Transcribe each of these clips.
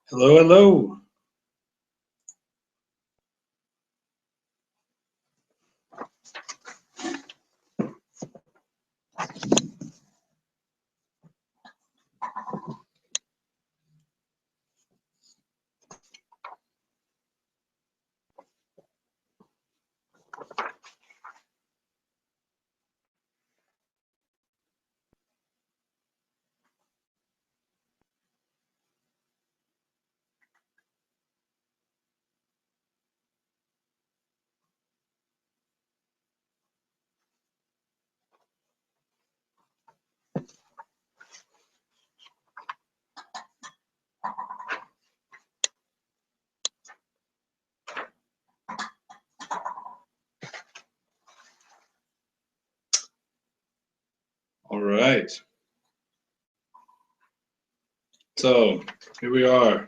Hello, hello. All right. So here we are.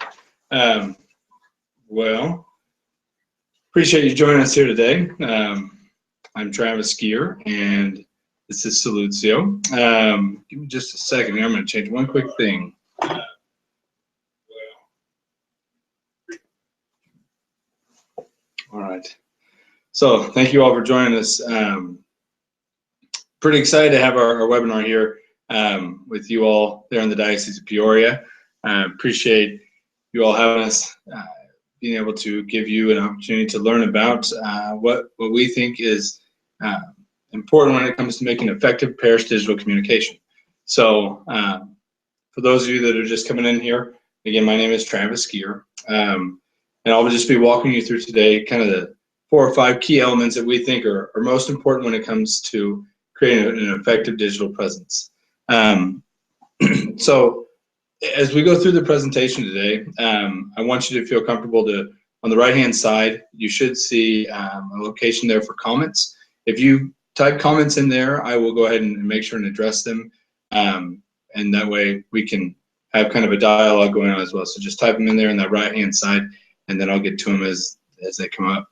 Well, appreciate you joining us here today. I'm Travis Gear, and this is Salutio. Give me just a second here. I'm going to change one quick thing. All right. So thank you all for joining us. Pretty excited to have our webinar here with you all there in the Diocese of Peoria. Appreciate you all having us, being able to give you an opportunity to learn about what we think is important when it comes to making effective parish digital communication. So for those of you that are just coming in here, again, my name is Travis Gear, and I'll just be walking you through today kind of the 4 or 5 key elements that we think are most important when it comes to creating an effective digital presence. So as we go through the presentation today, I want you to feel comfortable to, on the right-hand side, you should see a location there for comments. If you type comments in there, I will go ahead and make sure and address them. And that way we can have kind of a dialogue going on as well. So just type them in there on that right-hand side, and then I'll get to them as they come up.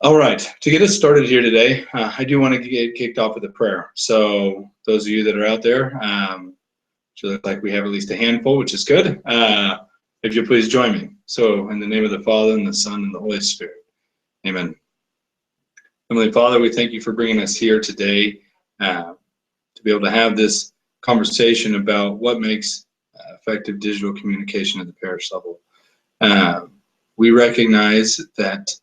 All right, to get us started here today, I do want to get kicked off with a prayer. So those of you that are out there, it looks like we have at least a handful, which is good. If you'll please join me. So in the name of the Father, and the Son, and the Holy Spirit. Amen. Heavenly Father, we thank you for bringing us here today to be able to have this conversation about what makes effective digital communication at the parish level. We recognize that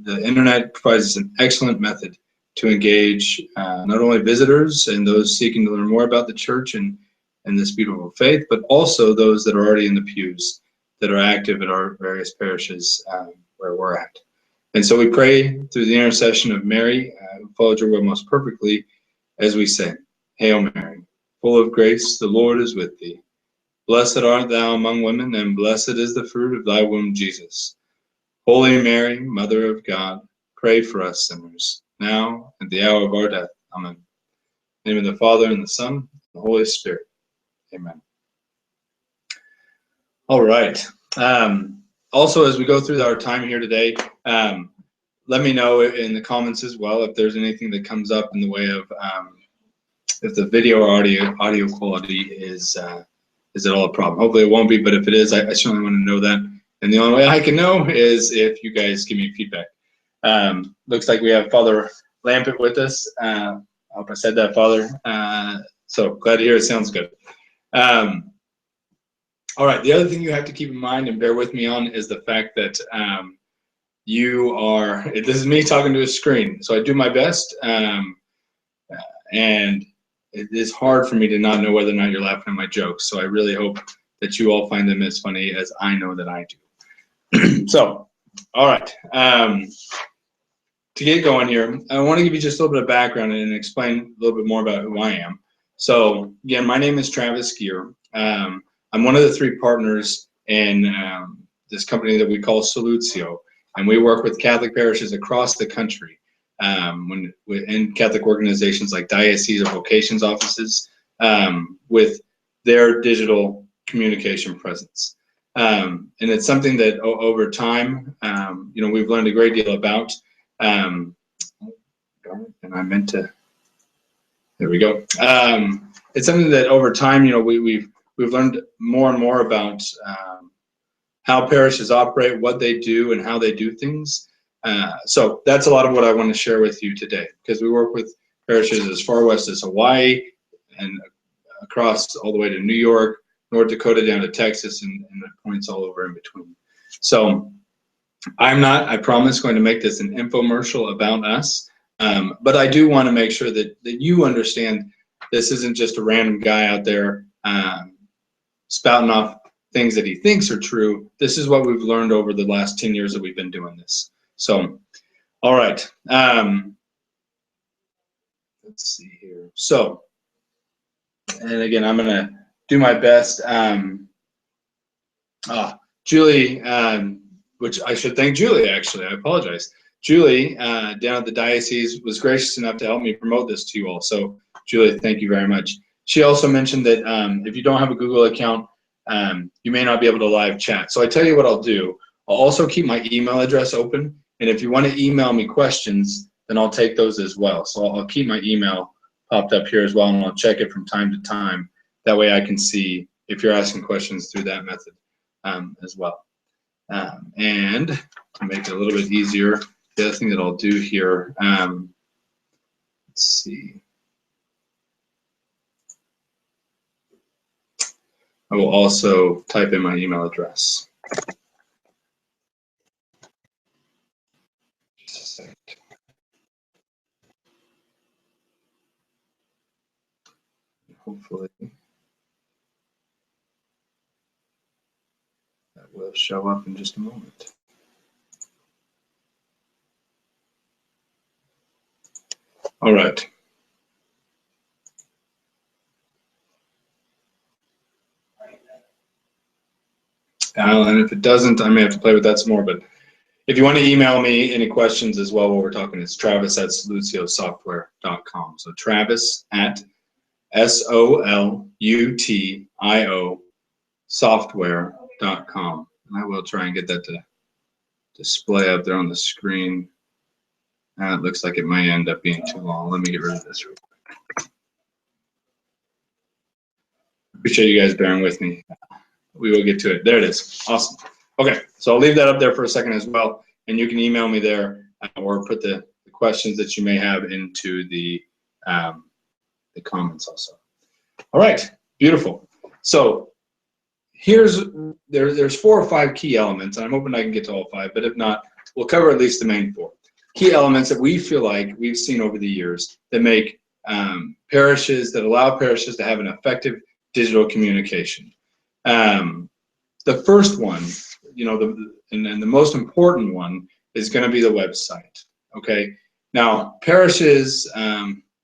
the internet provides us an excellent method to engage not only visitors and those seeking to learn more about the church and this beautiful faith, but also those that are already in the pews that are active at our various parishes where we're at. And so we pray through the intercession of Mary, who followed your will most perfectly, as we say, Hail Mary, full of grace, the Lord is with thee. Blessed art thou among women, and blessed is the fruit of thy womb, Jesus. Holy Mary, Mother of God, pray for us sinners, now and at the hour of our death. Amen. In the name of the Father, and the Son, and the Holy Spirit. Amen. All right. Also, as we go through our time here today, let me know in the comments as well if there's anything that comes up in the way of if the video or audio quality is at all a problem. Hopefully it won't be, but if it is, I certainly want to know that. And the only way I can know is if you guys give me feedback. Looks like we have Father Lampett with us. I hope I said that, Father. So glad to hear it sounds good. All right, the other thing you have to keep in mind and bear with me on is the fact that this is me talking to a screen. So I do my best, and it is hard for me to not know whether or not you're laughing at my jokes. So I really hope that you all find them as funny as I know that I do. So, all right. To get going here, I want to give you just a little bit of background and explain a little bit more about who I am. So, again, my name is Travis Gear. I'm one of the 3 partners in this company that we call Salutio, and we work with Catholic parishes across the country in Catholic organizations like Diocese or vocations offices with their digital communication presence. And it's something that over time, we've learned a great deal about. And I meant to, there we go. It's something that over time, we've we've learned more and more about how parishes operate, what they do, and how they do things. So that's a lot of what I want to share with you today, because we work with parishes as far west as Hawaii and across all the way to New York, North Dakota down to Texas, and points all over in between. So I'm not, I promise, going to make this an infomercial about us, but I do want to make sure that you understand this isn't just a random guy out there spouting off things that he thinks are true. This is what we've learned over the last 10 years that we've been doing this. So, all right. Let's see here. So, and again, I'm going to do my best. Julie, which I should thank Julie, actually. I apologize. Julie, down at the Diocese, was gracious enough to help me promote this to you all. So, Julie, thank you very much. She also mentioned that if you don't have a Google account, you may not be able to live chat. So I tell you what I'll do. I'll also keep my email address open. And if you want to email me questions, then I'll take those as well. So I'll keep my email popped up here as well, and I'll check it from time to time. That way I can see if you're asking questions through that method as well. And to make it a little bit easier, the other thing that I'll do here, let's see. I will also type in my email address. Just a second. Hopefully that will show up in just a moment. All right. And if it doesn't, I may have to play with that some more. But if you want to email me any questions as well while we're talking, it's travis@solutiosoftware.com. So travis@solutio software.com. And I will try and get that to display up there on the screen. It looks like it might end up being too long. Let me get rid of this real quick. Appreciate you guys bearing with me. We will get to it. There it is. Awesome. Okay, so I'll leave that up there for a second as well, and you can email me there or put the questions that you may have into the comments also. All right, beautiful. So there's 4 or 5 key elements, and I'm hoping I can get to all 5, but if not, we'll cover at least the main 4. Key elements that we feel like we've seen over the years that make parishes, that allow parishes to have an effective digital communication. The first one, and the most important one is going to be the website. Okay. Now, parishes,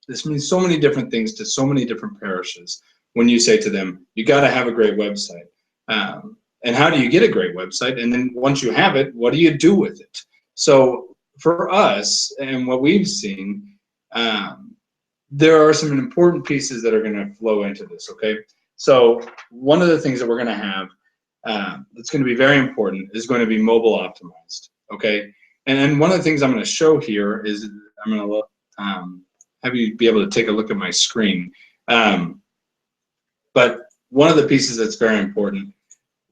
this means so many different things to so many different parishes. When you say to them, you got to have a great website. And how do you get a great website? And then once you have it, what do you do with it? So for us, and what we've seen, there are some important pieces that are going to flow into this. Okay. So one of the things that we're going to have that's going to be very important is going to be mobile optimized, okay? And then one of the things I'm going to show here is I'm going to have you be able to take a look at my screen. But one of the pieces that's very important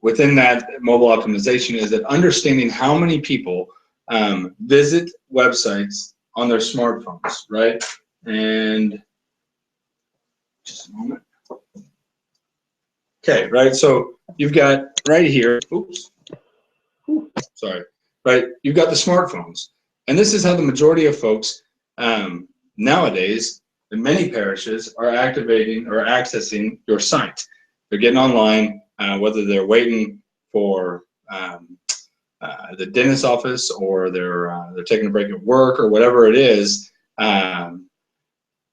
within that mobile optimization is that understanding how many people visit websites on their smartphones, right? And just a moment. Okay, right, so you've got right here, right, you've got the smartphones. And this is how the majority of folks nowadays, in many parishes, are activating or accessing your site. They're getting online, whether they're waiting for the dentist's office or they're taking a break at work or whatever it is, they're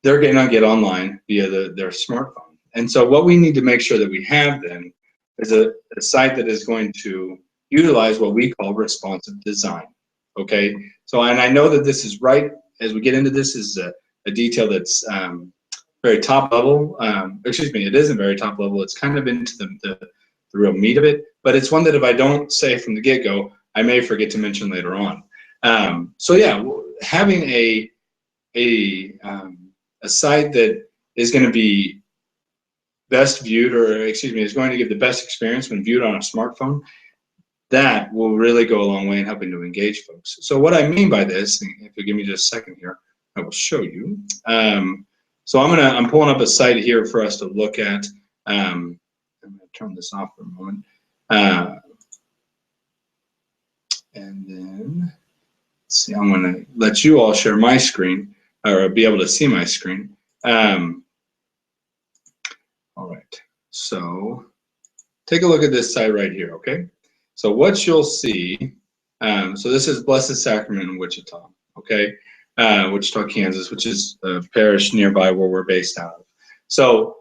going to get online via their smartphone. And so what we need to make sure that we have then is a site that is going to utilize what we call responsive design, okay? So, and I know that this is right, as we get into this, is a detail that's very top level. Excuse me, it isn't very top level. It's kind of into the real meat of it, but it's one that if I don't say from the get-go, I may forget to mention later on. So yeah, having a site that is going to be best viewed, or excuse me, is going to give the best experience when viewed on a smartphone, that will really go a long way in helping to engage folks. So what I mean by this, if you give me just a second here, I will show you. So I'm pulling up a site here for us to look at. I'm going to turn this off for a moment. And then, let's see, I'm going to let you all share my screen, or be able to see my screen. All right, so take a look at this site right here, okay? So what you'll see, so this is Blessed Sacrament in Wichita, okay? Wichita, Kansas, which is a parish nearby where we're based out of. So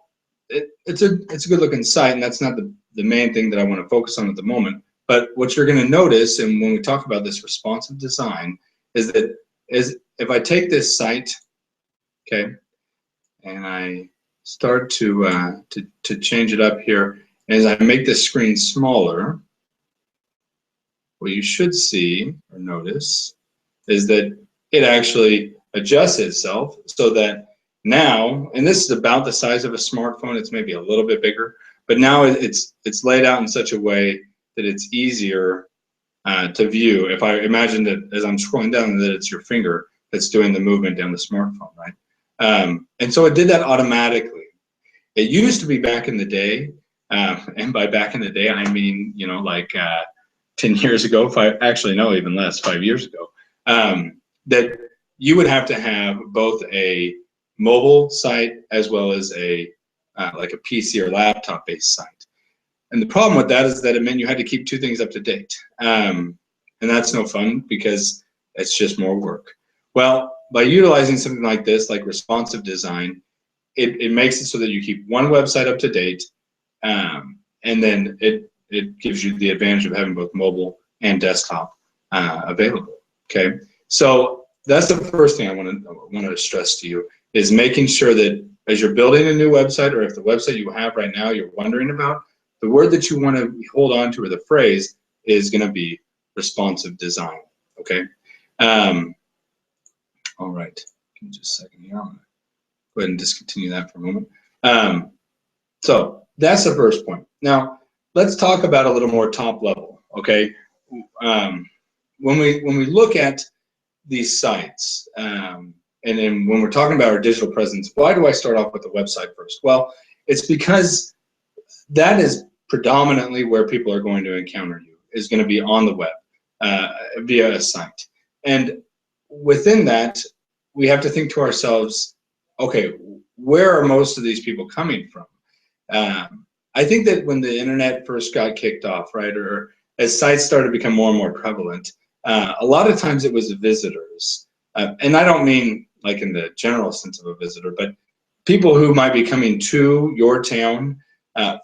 it's a good looking site, and that's not the main thing that I want to focus on at the moment. But what you're going to notice, and when we talk about this responsive design, is if I take this site, okay, and I start to change it up here, and as I make this screen smaller, what you should see or notice is that it actually adjusts itself so that now, and this is about the size of a smartphone, it's maybe a little bit bigger, but now it's laid out in such a way that it's easier to view. If I imagine that as I'm scrolling down, that it's your finger that's doing the movement down the smartphone, right? And so it did that automatically. It used to be back in the day, and by back in the day, I mean, you know, like 10 years ago, actually, no, even less, 5 years ago, that you would have to have both a mobile site as well as like a PC or laptop based site. And the problem with that is that it meant you had to keep two things up to date. And that's no fun because it's just more work. Well, by utilizing something like this, like responsive design, it makes it so that you keep one website up to date, and then it gives you the advantage of having both mobile and desktop available. Okay, so that's the first thing I want to stress to you, is making sure that as you're building a new website, or if the website you have right now you're wondering about, the word that you want to hold on to, or the phrase, is going to be responsive design. Okay. All right. Give me just a second here. I'm going to go ahead and discontinue that for a moment. So that's the first point. Now let's talk about a little more top level. Okay. When we look at these sites, and then when we're talking about our digital presence, why do I start off with the website first? Well, it's because that is predominantly where people are going to encounter you, is going to be on the web via a site. And within that, we have to think to ourselves, okay, where are most of these people coming from? I think that when the internet first got kicked off, right, or as sites started to become more and more prevalent, a lot of times it was the visitors. And I don't mean like in the general sense of a visitor, but people who might be coming to your town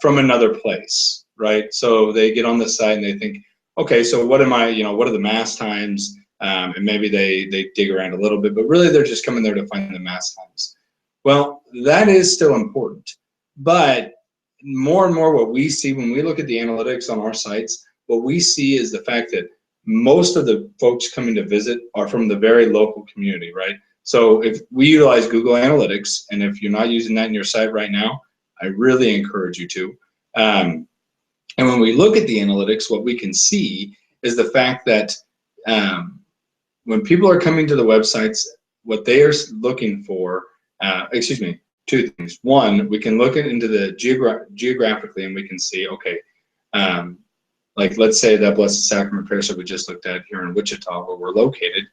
from another place, right? So they get on the site and they think, okay, so what are the mass times? And maybe they dig around a little bit, but really they're just coming there to find the mass times. Well, that is still important, but more and more what we see when we look at the analytics on our sites, what we see is the fact that most of the folks coming to visit are from the very local community, right? So if we utilize Google Analytics, and if you're not using that in your site right now, I really encourage you to. And when we look at the analytics, what we can see is the fact that when people are coming to the websites, what they are looking for, two things. One, we can look into the geographically, and we can see, okay, like let's say that Blessed Sacrament Parish that we just looked at here in Wichita, where we're located.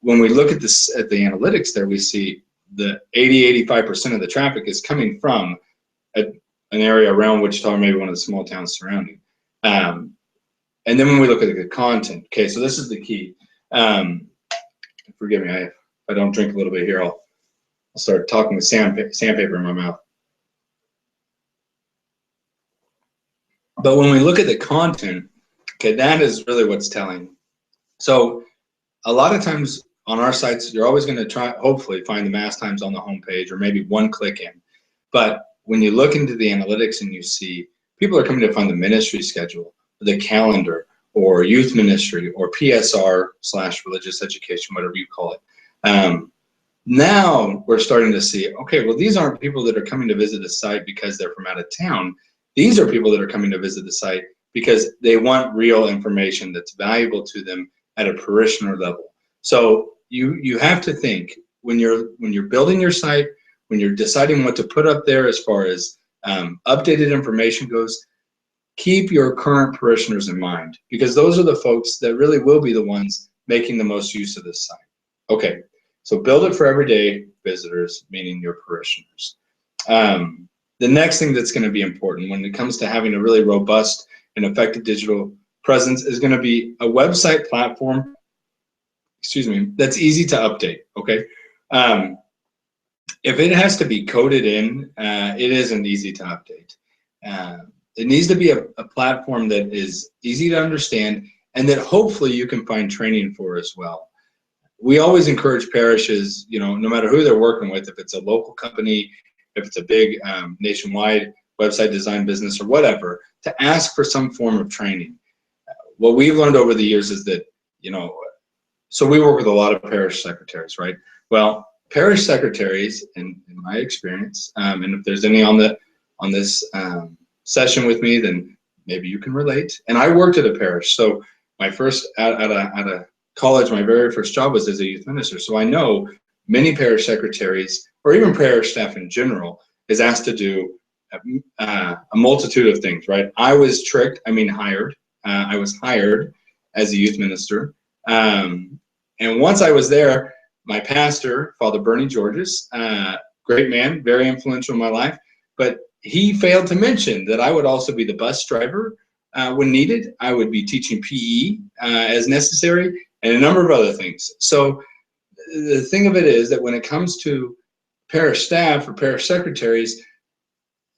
When we look at this at the analytics there, we see the 85% of the traffic is coming from an area around Wichita, or maybe one of the small towns surrounding. And then when we look at the content, okay, so this is the key. Forgive me, if I don't drink a little bit here, I'll start talking with sandpaper in my mouth. But when we look at the content, okay, that is really what's telling. So a lot of times on our sites, you're always going to try, hopefully, find the mass times on the homepage, or maybe one click in. But when you look into the analytics and you see people are coming to find the ministry schedule, the calendar, or youth ministry, or PSR / religious education, whatever you call it. Now we're starting to see, okay, well, these aren't people that are coming to visit the site because they're from out of town. These are people that are coming to visit the site because they want real information that's valuable to them at a parishioner level. So you have to think when you're building your site, when you're deciding what to put up there as far as updated information goes, keep your current parishioners in mind, because those are the folks that really will be the ones making the most use of this site. Okay, so build it for everyday visitors, meaning your parishioners. The next thing that's going to be important when it comes to having a really robust and effective digital presence is going to be a website platform, that's easy to update, okay? If it has to be coded in, it isn't easy to update. It needs to be a platform that is easy to understand and that hopefully you can find training for as well. We always encourage parishes, no matter who they're working with, if it's a local company, if it's a big nationwide website design business or whatever, to ask for some form of training. What we've learned over the years is that, so we work with a lot of parish secretaries, right? Well, parish secretaries, in my experience, and if there's any on this session with me, then maybe you can relate. And I worked at a parish, so my first at a college, my very first job was as a youth minister. So I know many parish secretaries, or even parish staff in general, is asked to do a multitude of things, right? I was hired. I was hired as a youth minister. And once I was there, my pastor, Father Bernie Georges, great man, very influential in my life, but he failed to mention that I would also be the bus driver when needed. I would be teaching PE as necessary, and a number of other things. So the thing of it is that when it comes to parish staff or parish secretaries,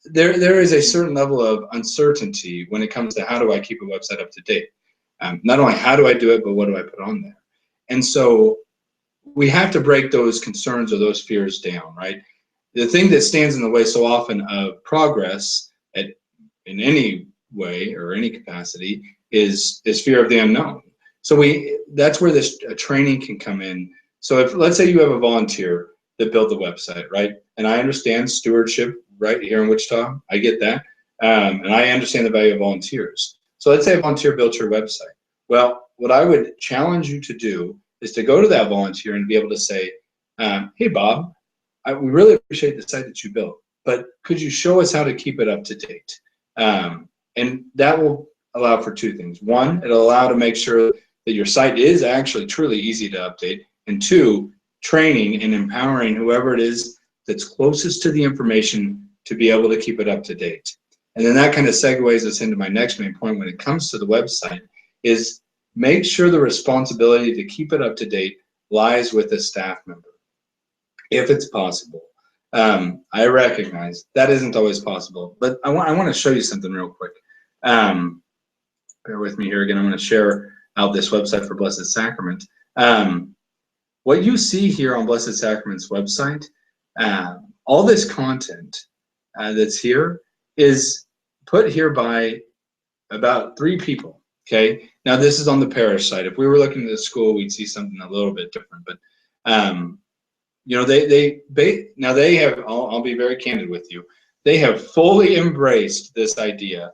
there is a certain level of uncertainty when it comes to how do I keep a website up to date. Not only how do I do it, but what do I put on there? And so we have to break those concerns or those fears down, right? The thing that stands in the way so often of progress in any way or any capacity is fear of the unknown. So that's where this training can come in. So if, let's say you have a volunteer that built the website, right? And I understand stewardship right here in Wichita. I get that. And I understand the value of volunteers. So let's say a volunteer built your website. Well, what I would challenge you to do is to go to that volunteer and be able to say, hey, Bob, we really appreciate the site that you built, but could you show us how to keep it up to date? And that will allow for two things. One, it'll allow to make sure that your site is actually truly easy to update. And two, training and empowering whoever it is that's closest to the information to be able to keep it up to date. And then that kind of segues us into my next main point when it comes to the website is make sure the responsibility to keep it up to date lies with a staff member, if it's possible. I recognize that isn't always possible, but I want to show you something real quick. Bear with me here again. I'm going to share out this website for Blessed Sacrament. What you see here on Blessed Sacrament's website, all this content that's here is put here by about 3 people. Okay. Now this is on the parish side. If we were looking at the school, we'd see something a little bit different. But they have. I'll be very candid with you. They have fully embraced this idea.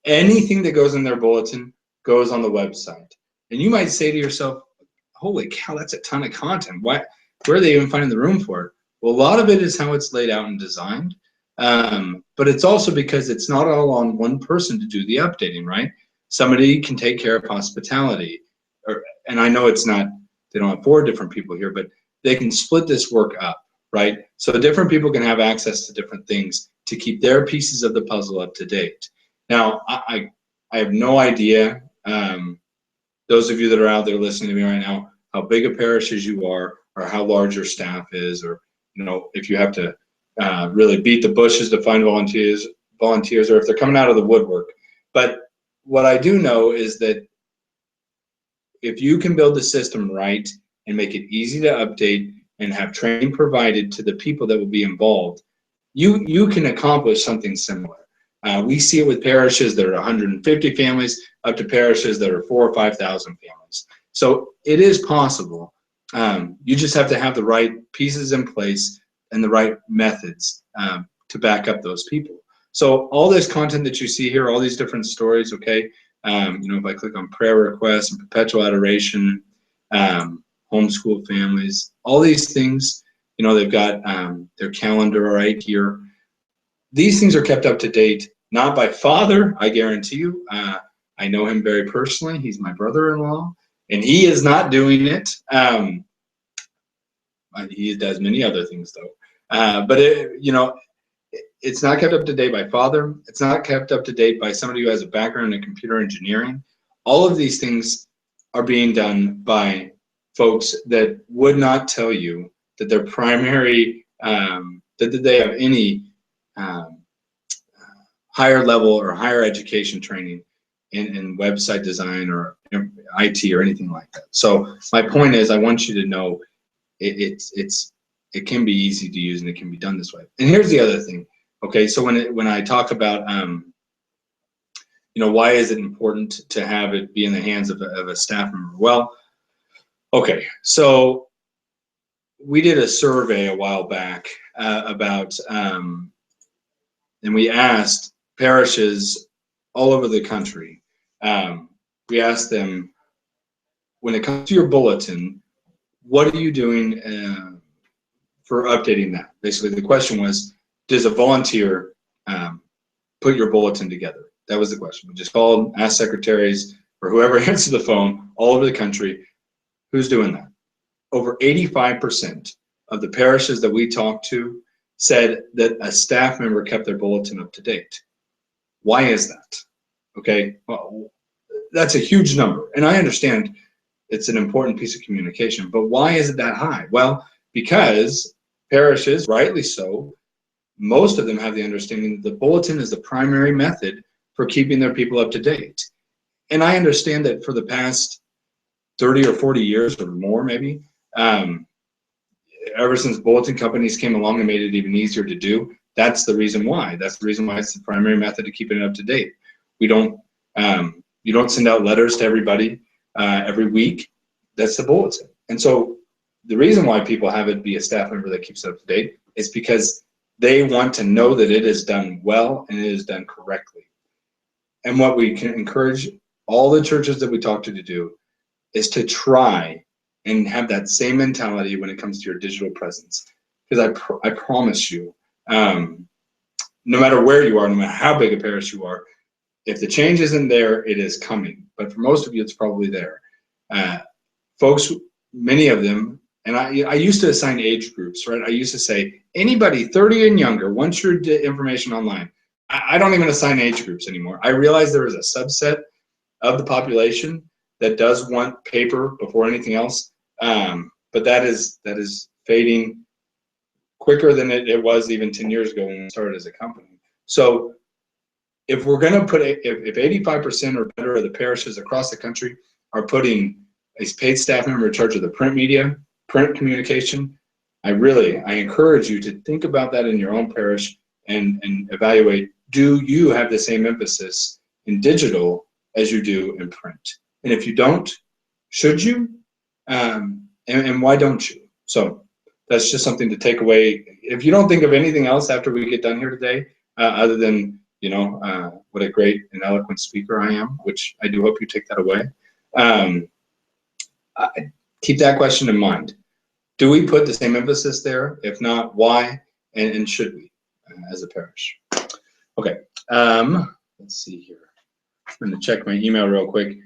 Anything that goes in their bulletin goes on the website. And you might say to yourself, "Holy cow, that's a ton of content. Where are they even finding the room for it?" Well, a lot of it is how it's laid out and designed. But it's also because it's not all on one person to do the updating, right? Somebody can take care of hospitality, and I know it's not. They don't have 4 different people here, but they can split this work up, right? So different people can have access to different things to keep their pieces of the puzzle up to date. Now, I have no idea, those of you that are out there listening to me right now, how big a parish as you are, or how large your staff is, or if you have to really beat the bushes to find volunteers, or if they're coming out of the woodwork. But what I do know is that if you can build the system right and make it easy to update and have training provided to the people that will be involved, you can accomplish something similar. We see it with parishes that are 150 families up to parishes that are 4,000 or 5,000 families. So it is possible, You just have to have the right pieces in place and the right methods to back up those people. So all this content that you see here, all these different stories, okay, if I click on prayer requests and perpetual adoration, homeschool families, all these things, they've got their calendar right here. These things are kept up to date, not by Father, I guarantee you. I know him very personally. He's my brother-in-law, and he is not doing it. He does many other things, though. But it's not kept up to date by Father. It's not kept up to date by somebody who has a background in computer engineering. All of these things are being done by folks that would not tell you that their primary, that they have any higher level or higher education training in website design or IT or anything like that. So my point is, I want you to know it can be easy to use and it can be done this way. And here's the other thing. Okay, so when I talk about why is it important to have it be in the hands of a staff member? Well, okay, so we did a survey a while back about, and we asked parishes all over the country. We asked them, when it comes to your bulletin, what are you doing for updating that? Basically, the question was, does a volunteer put your bulletin together? That was the question. We just called, asked secretaries or whoever answered the phone all over the country, who's doing that? Over 85% of the parishes that we talked to said that a staff member kept their bulletin up to date. Why is that? Okay, well, that's a huge number. And I understand it's an important piece of communication, but why is it that high? Well, because parishes, rightly so, most of them have the understanding that the bulletin is the primary method for keeping their people up to date. And I understand that for the past 30 or 40 years or more, maybe, ever since bulletin companies came along and made it even easier to do, that's the reason why. That's the reason why it's the primary method of keeping it up to date. You don't send out letters to everybody every week. That's the bulletin. And so the reason why people have it be a staff member that keeps it up to date is because they want to know that it is done well and it is done correctly. And what we can encourage all the churches that we talk to do is to try and have that same mentality when it comes to your digital presence. Because I promise you, no matter where you are, no matter how big a parish you are, if the change isn't there, it is coming. But for most of you, it's probably there. Folks, many of them, and I used to assign age groups, right? I used to say, anybody 30 and younger, once your information online, I don't even assign age groups anymore. I realized there is a subset of the population that does want paper before anything else, but that is fading quicker than it was even 10 years ago when we started as a company. So if we're going to put if 85% or better of the parishes across the country are putting a paid staff member in charge of the print media, print communication, I encourage you to think about that in your own parish and evaluate, do you have the same emphasis in digital as you do in print? And if you don't, should you? And why don't you? So that's just something to take away. If you don't think of anything else after we get done here today, other than what a great and eloquent speaker I am, which I do hope you take that away. Keep that question in mind. Do we put the same emphasis there? If not, why? And should we as a parish? Okay, let's see here. I'm going to check my email real quick.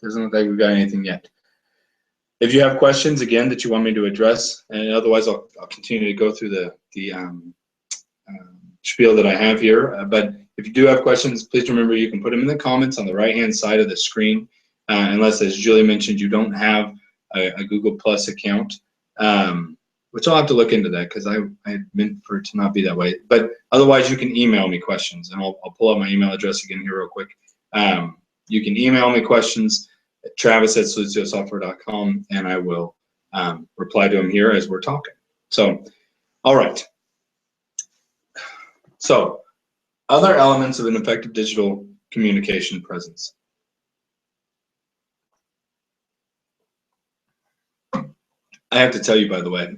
Doesn't look like we've got anything yet. If you have questions, again, that you want me to address, and otherwise I'll continue to go through the spiel that I have here. But if you do have questions, please remember you can put them in the comments on the right-hand side of the screen, unless, as Julie mentioned, you don't have a Google Plus account, which I'll have to look into that because I meant for it to not be that way. But otherwise, you can email me questions, and I'll pull up my email address again here real quick. You can email me questions at travis@soluziosoftware.com, and I will reply to them here as we're talking. So, all right. So, other elements of an effective digital communication presence. I have to tell you, by the way,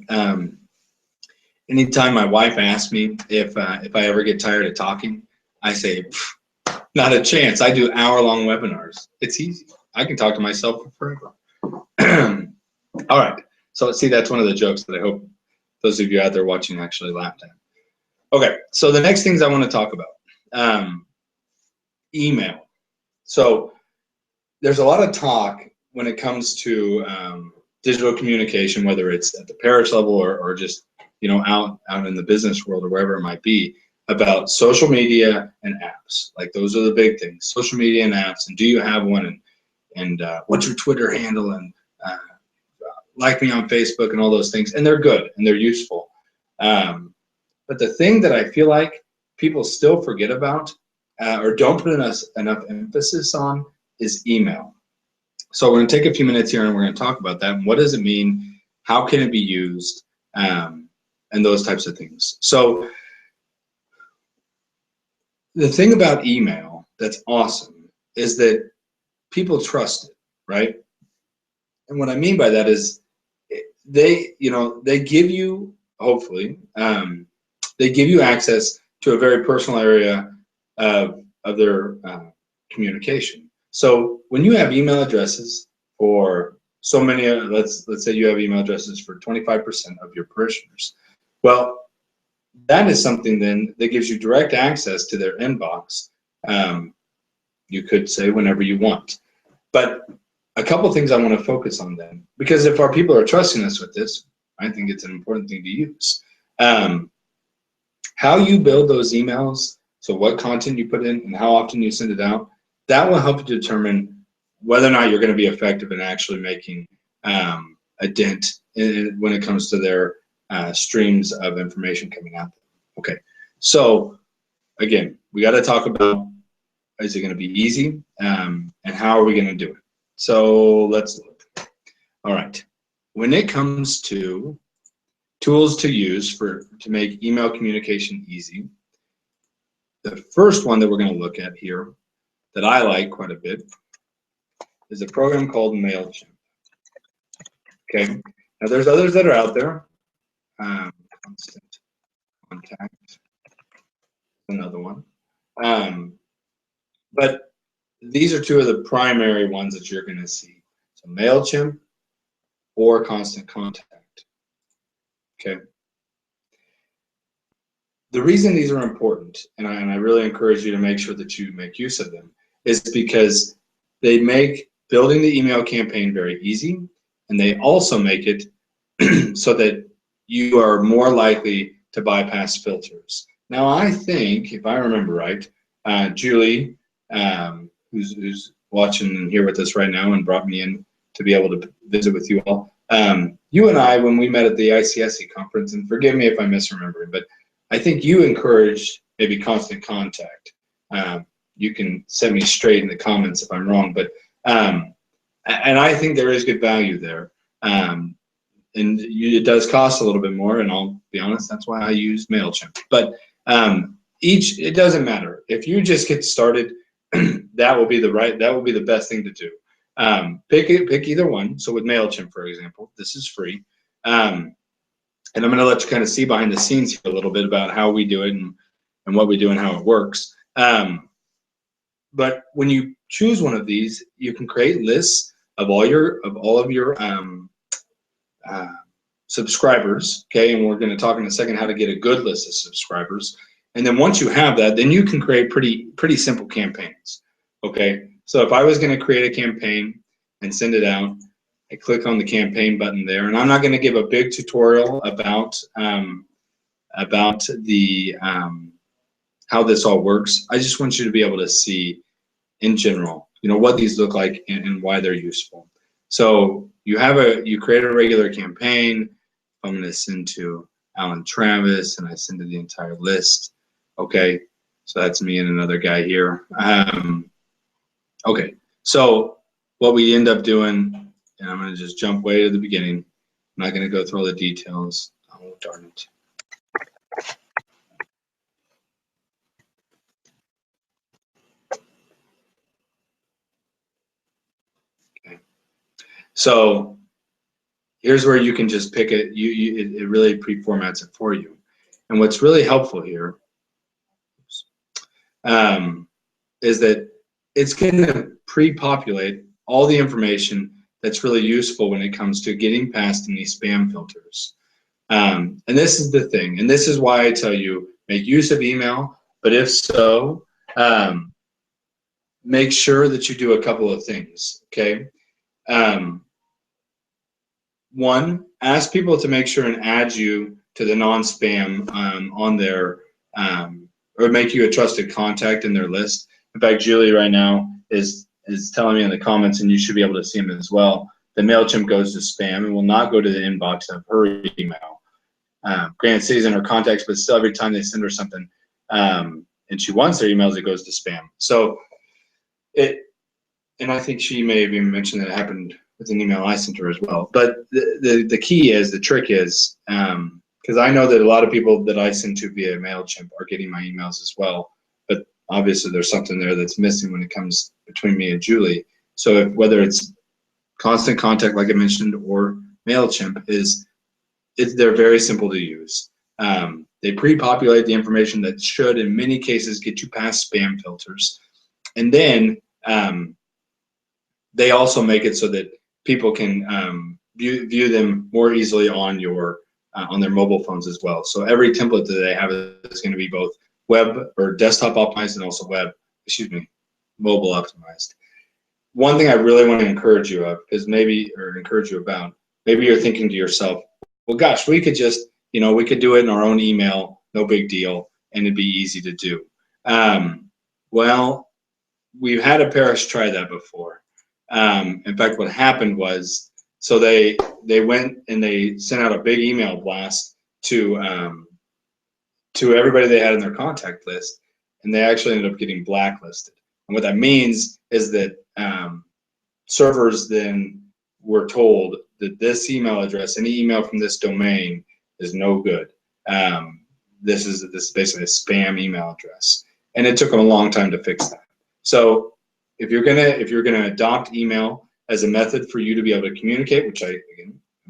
anytime my wife asks me if I ever get tired of talking, I say, not a chance. I do hour-long webinars. It's easy. I can talk to myself for forever. All right. So see, that's one of the jokes that I hope those of you out there watching actually laughed at. Okay. So the next things I want to talk about, email. So there's a lot of talk when it comes to digital communication, whether it's at the parish level or just out in the business world or wherever it might be, about social media and apps. Like those are the big things: social media and apps. And do you have one? And what's your Twitter handle? And like me on Facebook and all those things. And they're good and they're useful. But the thing that I feel like people still forget about or don't put enough emphasis on is email. So we're going to take a few minutes here and we're going to talk about that. And what does it mean? How can it be used? And those types of things. So the thing about email that's awesome is that people trust it, right? And what I mean by that is they give you, hopefully, they give you access to a very personal area of their communication. So when you have email addresses for so many, let's say you have email addresses for 25% of your parishioners, well, that is something then that gives you direct access to their inbox. You could say whenever you want. But a couple things I want to focus on then, because if our people are trusting us with this, I think it's an important thing to use. How you build those emails, so what content you put in and how often you send it out, that will help you determine whether or not you're going to be effective in actually making a dent when it comes to their streams of information coming out. Okay, so again, we got to talk about, is it going to be easy, and how are we going to do it? So let's look. All right, when it comes to tools to use to make email communication easy, the first one that we're going to look at here that I like quite a bit is a program called MailChimp. Okay, now there's others that are out there. Constant Contact, another one. But these are two of the primary ones that you're going to see. So MailChimp or Constant Contact. Okay. The reason these are important, and I really encourage you to make sure that you make use of them, is because they make building the email campaign very easy, and they also make it so that you are more likely to bypass filters. Now, I think, if I remember right, Julie, who's watching and here with us right now and brought me in to be able to visit with you all, you and I, when we met at the ICSE conference, and forgive me if I'm misremembering, but I think you encouraged maybe Constant Contact. You can set me straight in the comments if I'm wrong, but and I think there is good value there. And it does cost a little bit more, and I'll be honest, that's why I use MailChimp. But it doesn't matter. If you just get started, that will be the best thing to do. Pick either one. So with MailChimp, for example, this is free. And I'm going to let you kind of see behind the scenes here a little bit about how we do it and what we do and how it works. But when you choose one of these, you can create lists of all of your subscribers. Okay, and we're going to talk in a second how to get a good list of subscribers. And then once you have that, then you can create pretty simple campaigns. Okay, so if I was going to create a campaign and send it out, I click on the campaign button there, and I'm not going to give a big tutorial about the how this all works. I just want you to be able to see in general, what these look like and why they're useful. So you create a regular campaign. I'm going to send to Alan Travis, and I send to the entire list. Okay, so that's me and another guy here. Okay, so what we end up doing. And I'm going to just jump way to the beginning. I'm not going to go through all the details. Oh, darn it. Okay. So, here's where you can just pick it. It really pre-formats it for you. And what's really helpful here is that it's going to pre-populate all the information that's really useful when it comes to getting past any spam filters. And this is the thing, and this is why I tell you, make use of email, but if so, make sure that you do a couple of things, okay? One, ask people to make sure and add you to the non-spam on their, or make you a trusted contact in their list. In fact, Julie right now is telling me in the comments, and you should be able to see them as well, the MailChimp goes to spam and will not go to the inbox of her email. Granted, City's in her contacts, but still every time they send her something and she wants their emails, it goes to spam. So and I think she may have even mentioned that it happened with an email I sent her as well. But the key is, the trick is, because I know that a lot of people that I send to via MailChimp are getting my emails as well, but obviously there's something there that's missing when it comes between me and Julie. So whether it's constant contact, like I mentioned, or MailChimp, they're very simple to use. They pre-populate the information that should, in many cases, get you past spam filters. And then they also make it so that people can view them more easily on their mobile phones as well. So every template that they have is going to be both web or desktop optimized and also mobile optimized. One thing I really want to encourage you about, maybe you're thinking to yourself, well, gosh, we could just, we could do it in our own email, no big deal, and it'd be easy to do. Well, we've had a parish try that before. In fact, what happened was, so they went and they sent out a big email blast to everybody they had in their contact list, and they actually ended up getting blacklisted. And what that means is that servers then were told that this email address, any email from this domain, is no good. This is basically a spam email address, and it took them a long time to fix that. So if you're gonna adopt email as a method for you to be able to communicate, which I'm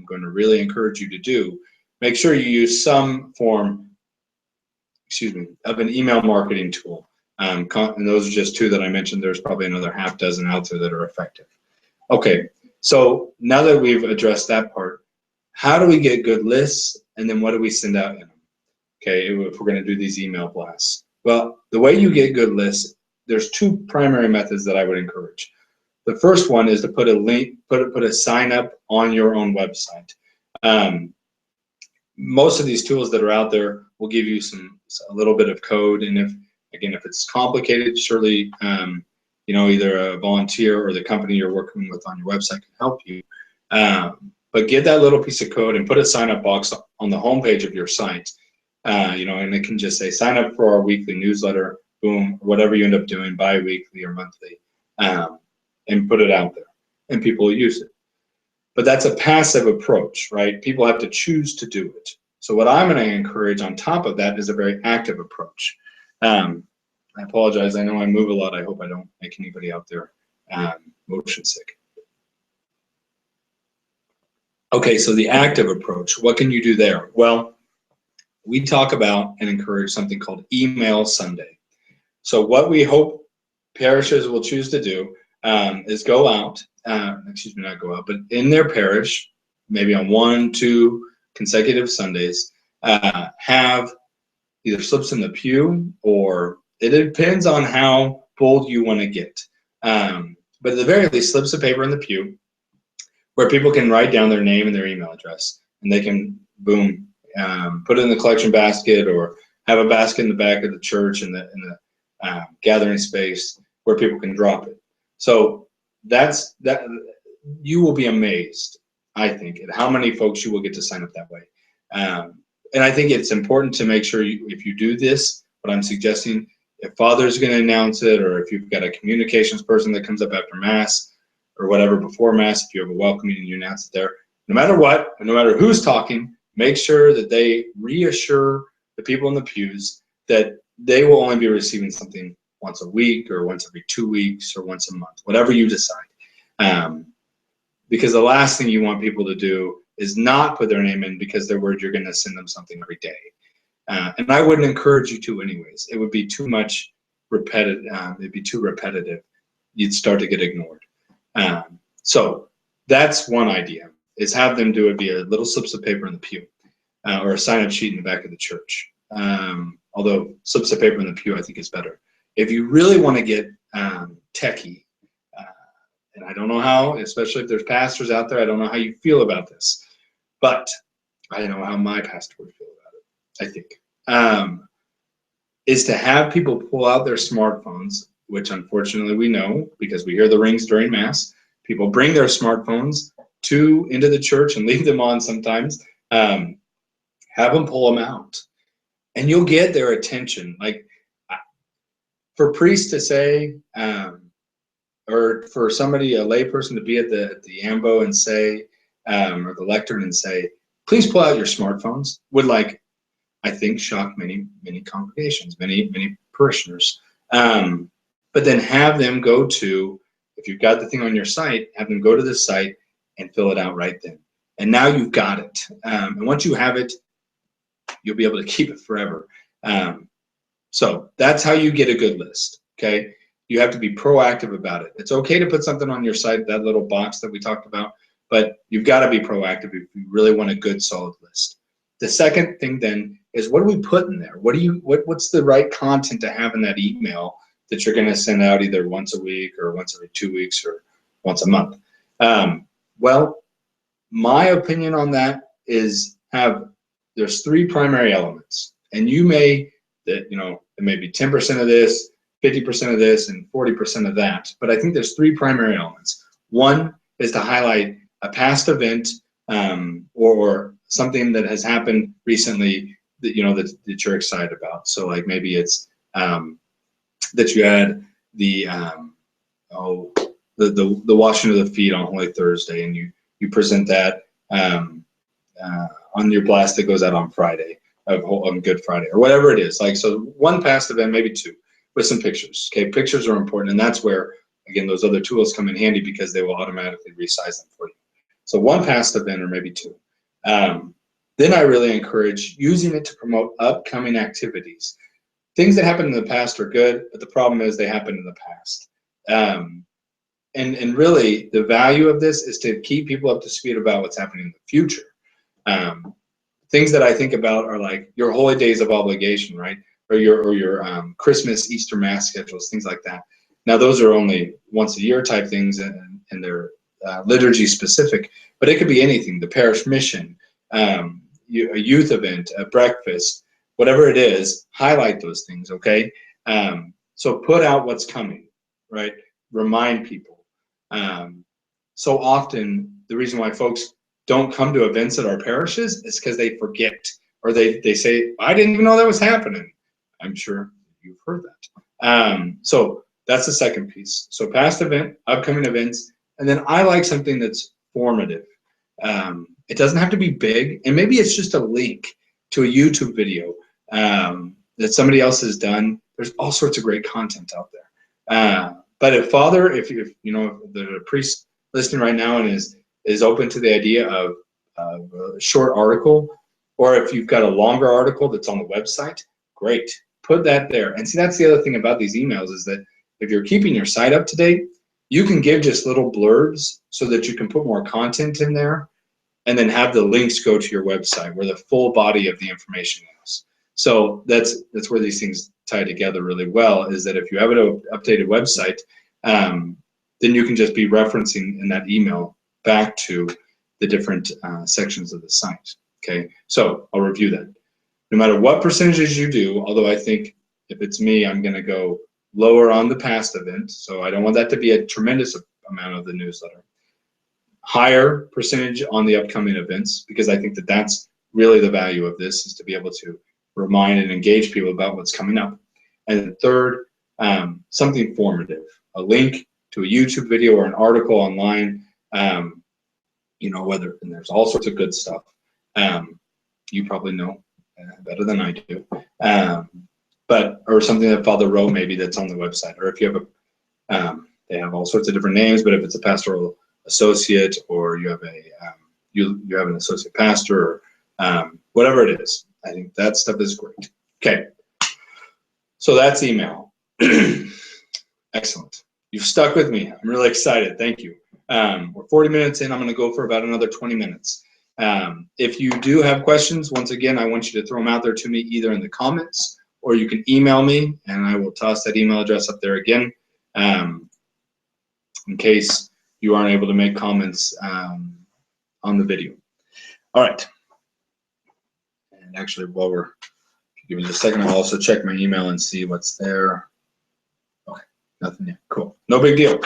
going to really encourage you to do, make sure you use some form, of an email marketing tool. And those are just two that I mentioned. There's probably another half dozen out there that are effective. Okay, so now that we've addressed that part, how do we get good lists, and then what do we send out in them? Okay, if we're going to do these email blasts. Well, the way you get good lists, there's two primary methods that I would encourage. The first one is to put a link, put a sign up on your own website. Most of these tools that are out there will give you a little bit of code, and if it's complicated, surely either a volunteer or the company you're working with on your website can help you. But get that little piece of code and put a sign up box on the homepage of your site. And it can just say, sign up for our weekly newsletter, boom, whatever you end up doing, bi-weekly or monthly, and put it out there, and people will use it. But that's a passive approach, right? People have to choose to do it. So what I'm going to encourage on top of that is a very active approach. I apologize. I know I move a lot. I hope I don't make anybody out there motion sick. Okay, so the active approach, what can you do there? Well, we talk about and encourage something called Email Sunday. So what we hope parishes will choose to do is go out, not go out, but in their parish, maybe on 1-2 consecutive Sundays, have either slips in the pew, or it depends on how bold you want to get. But at the very least, slips of paper in the pew where people can write down their name and their email address, and they can, boom, put it in the collection basket, or have a basket in the back of the church in the gathering space where people can drop it. So that's that. You will be amazed, I think, at how many folks you will get to sign up that way. And I think it's important to make sure if you do this, what I'm suggesting, if Father's going to announce it, or if you've got a communications person that comes up after Mass or whatever before Mass, if you have a welcoming and you announce it there, no matter what, no matter who's talking, make sure that they reassure the people in the pews that they will only be receiving something once a week, or once every 2 weeks, or once a month, whatever you decide. Because the last thing you want people to do is not put their name in because they're worried you're going to send them something every day. And I wouldn't encourage you to anyways. It would be too much repetitive. It'd be too repetitive. You'd start to get ignored. So that's one idea, is have them do it via little slips of paper in the pew, or a sign-up sheet in the back of the church. Although slips of paper in the pew I think is better. If you really want to get techie, and I don't know how, especially if there's pastors out there, I don't know how you feel about this, but I know how my pastor would feel about it, I think, is to have people pull out their smartphones, which unfortunately we know because we hear the rings during Mass. People bring their smartphones into the church and leave them on sometimes. Have them pull them out, and you'll get their attention. Like, for priests to say, or for somebody, a layperson, to be at the ambo and say, or the lectern and say, please pull out your smartphones, would, like, I think, shock many congregations, many parishioners. But then have them go to, if you've got the thing on your site, have them go to the site and fill it out right then. And now you've got it. And once you have it, you'll be able to keep it forever. So that's how you get a good list, okay? You have to be proactive about it. It's okay to put something on your site, that little box that we talked about, but you've got to be proactive if you really want a good, solid list. The second thing then is, what do we put in there? What's the right content to have in that email that you're going to send out either once a week or once every 2 weeks or once a month? Well, my opinion on that is there's 3 primary elements, and it may be 10% of this, 50% of this, and 40% of that. But I think there's 3 primary elements. One is to highlight a past event, or something that has happened recently that you're excited about. So, like, maybe it's that you had the washing of the feet on Holy Thursday, and you present that on your blast that goes out on Friday, on Good Friday, or whatever it is. Like, so one past event, maybe 2, with some pictures. Okay, pictures are important, and that's where, again, those other tools come in handy because they will automatically resize them for you. So one past event, or maybe 2. Then I really encourage using it to promote upcoming activities. Things that happened in the past are good, but the problem is they happened in the past. And really, the value of this is to keep people up to speed about what's happening in the future. Things that I think about are like your holy days of obligation, right? Or your Christmas, Easter Mass schedules, things like that. Now, those are only once a year type things, and they're liturgy specific, but it could be anything. The parish mission, a youth event, a breakfast, whatever it is, highlight those things, okay? So put out what's coming, right? Remind people. So often, the reason why folks don't come to events at our parishes is because they forget, or they say, I didn't even know that was happening. I'm sure you've heard that. So that's the second piece. So past event, upcoming events, and then I like something that's formative. It doesn't have to be big, and maybe it's just a link to a YouTube video that somebody else has done. There's all sorts of great content out there. But if the priest listening right now and is open to the idea of a short article, or if you've got a longer article that's on the website, great, put that there. And see, that's the other thing about these emails, is that if you're keeping your site up to date, you can give just little blurbs so that you can put more content in there, and then have the links go to your website where the full body of the information is. So that's where these things tie together really well, is that if you have an updated website, then you can just be referencing in that email back to the different sections of the site. Okay, so I'll review that. No matter what percentages you do, although I think if it's me, I'm going to go lower on the past event, so I don't want that to be a tremendous amount of the newsletter. Higher percentage on the upcoming events, because I think that that's really the value of this, is to be able to remind and engage people about what's coming up. And then third, something formative, a link to a YouTube video or an article online, and there's all sorts of good stuff. You probably know better than I do, or something that Father wrote maybe that's on the website, or if you have they have all sorts of different names, but if it's a pastoral associate, or you have a you have an associate pastor or whatever it is. I think that stuff is great. Okay, so that's email. Excellent. You've stuck with me. I'm really excited. Thank you. We're 40 minutes in. I'm going to go for about another 20 minutes. If you do have questions, once again, I want you to throw them out there to me either in the comments or you can email me, and I will toss that email address up there again in case you aren't able to make comments on the video. All right. And actually, while we're give me just a second, I'll also check my email and see what's there. Okay, nothing yet. Cool. No big deal.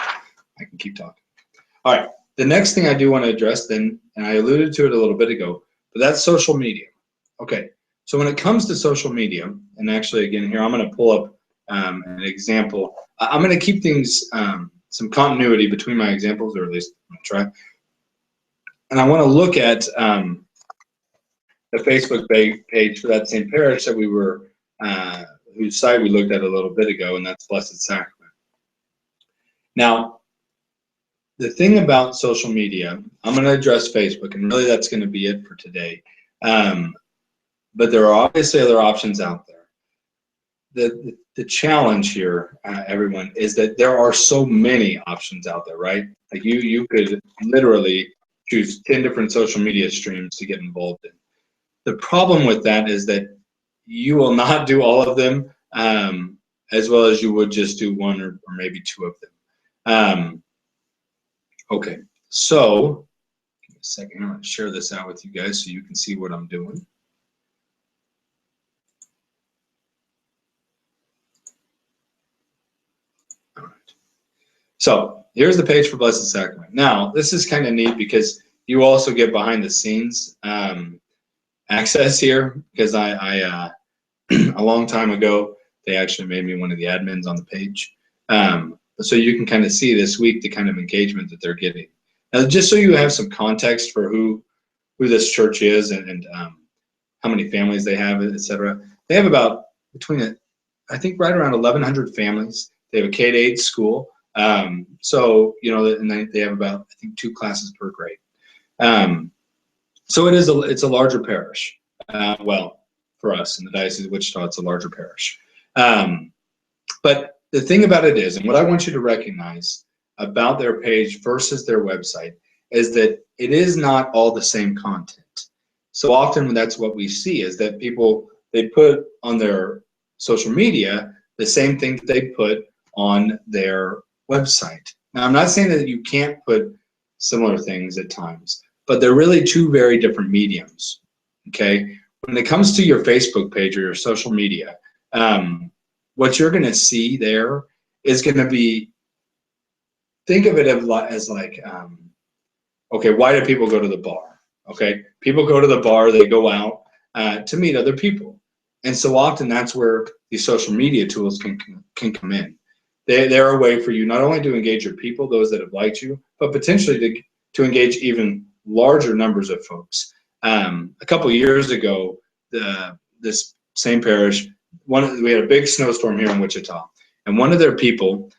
I can keep talking. All right. The next thing I do want to address then, and I alluded to it a little bit ago, but that's social media. Okay. So when it comes to social media, and actually, again, here I'm going to pull up an example. I'm going to keep things, some continuity between my examples, or at least I'm going to try. And I want to look at the Facebook page for that same parish that we were, whose site we looked at a little bit ago, and that's Blessed Sacrament. Now, the thing about social media, I'm going to address Facebook, and really that's going to be it for today. But there are obviously other options out there. The challenge here, everyone, is that there are so many options out there, right? Like you could literally choose 10 different social media streams to get involved in. The problem with that is that you will not do all of them as well as you would just do one or maybe two of them. Okay, so give me a second. I'm going to share this out with you guys so you can see what I'm doing. All right. So here's the page for Blessed Sacrament. Now, this is kind of neat because you also get behind the scenes access here, because I a long time ago, they actually made me one of the admins on the page. So you can kind of see this week the kind of engagement that they're getting. Now, just so you have some context for who this church is and how many families they have, etc. They have about I think right around 1,100 families. They have a K-8 school. So, you know, and they have about, I think, 2 classes per grade. So it's a larger parish. Well, for us in the Diocese of Wichita, it's a larger parish. But the thing about it is, and what I want you to recognize about their page versus their website, is that it is not all the same content. So often that's what we see, is that people, they put on their social media the same thing that they put on their website. Now, I'm not saying that you can't put similar things at times, but they're really 2 very different mediums, okay? When it comes to your Facebook page or your social media, what you're going to see there is going to be, think of it as like, okay, why do people go to the bar? Okay, people go to the bar, they go out to meet other people. And so often that's where these social media tools can come in. They're a way for you not only to engage your people, those that have liked you, but potentially to engage even larger numbers of folks. A couple of years ago, this same parish, we had a big snowstorm here in Wichita, and one of their people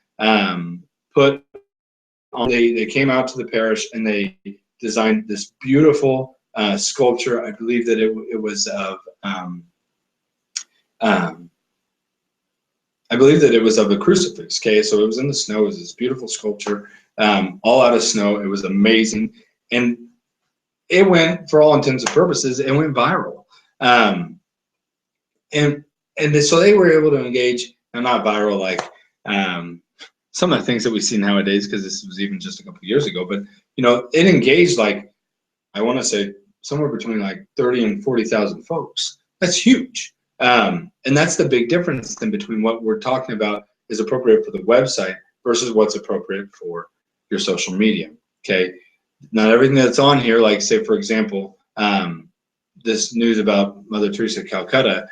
they came out to the parish and they designed this beautiful sculpture. I believe that it was of I believe that it was of a crucifix. Okay, so it was in the snow. It was this beautiful sculpture, all out of snow. It was amazing, and it went, for all intents and purposes, it went viral. And so they were able to engage, and not viral like some of the things that we see nowadays, because this was even just a couple of years ago. But you know, it engaged, like, I want to say somewhere between like 30 and 40,000 folks. That's huge. And that's the big difference then between what we're talking about is appropriate for the website versus what's appropriate for your social media. Okay, not everything that's on here, like say for example, this news about Mother Teresa of Calcutta,